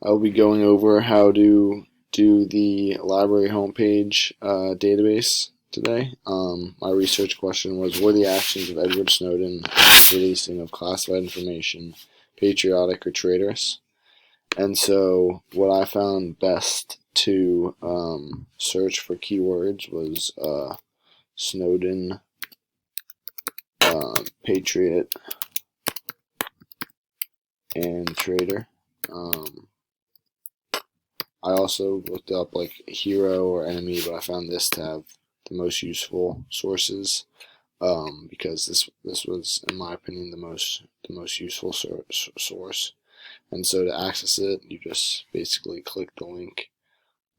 I'll be going over how to do the library homepage database today. My research question was, were the actions of Edward Snowden releasing of classified information patriotic or traitorous? And so what I found best to search for keywords was Snowden, patriot, and traitor. I also looked up like hero or enemy, but I found this to have the most useful sources because this was, in my opinion, the most useful source. And so to access it, you just basically click the link,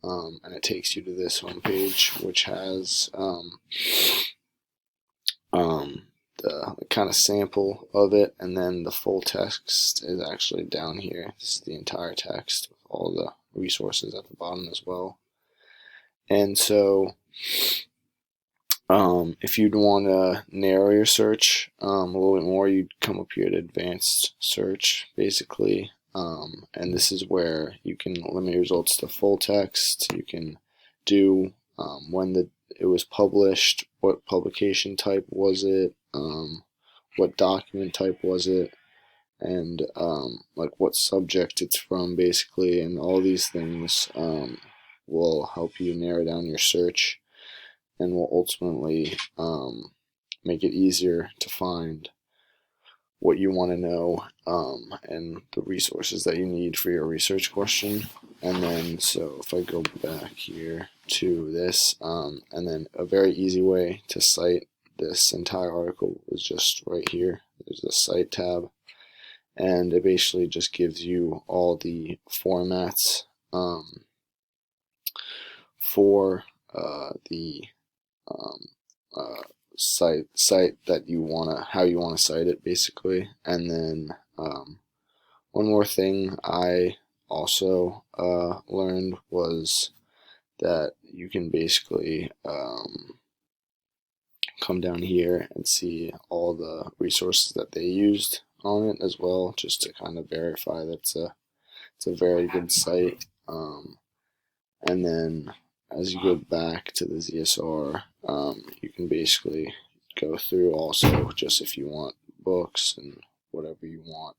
and it takes you to this homepage, which has the kind of sample of it, and then the full text is actually down here. This is the entire text with all the resources at the bottom as well. And so if you'd want to narrow your search a little bit more, you'd come up here to advanced search basically, and this is where you can limit your results to full text. You can do when it was published, what publication type was it, what document type was it, and like what subject it's from basically, and all these things will help you narrow down your search and will ultimately make it easier to find what you want to know and the resources that you need for your research question. And then so if I go back here to this, and then a very easy way to cite this entire article is just right here. There's the cite tab, and it basically just gives you all the formats for the site that you how you wanna cite it basically. And then one more thing I also learned was that you can basically come down here and see all the resources that they used on it as well, just to kind of verify that it's a very good site. And then as you go back to the ZSR, you can basically go through also just if you want books and whatever you want.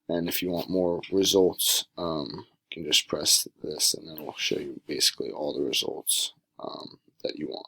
And if you want more results, you can just press this and it'll show you basically all the results that you want.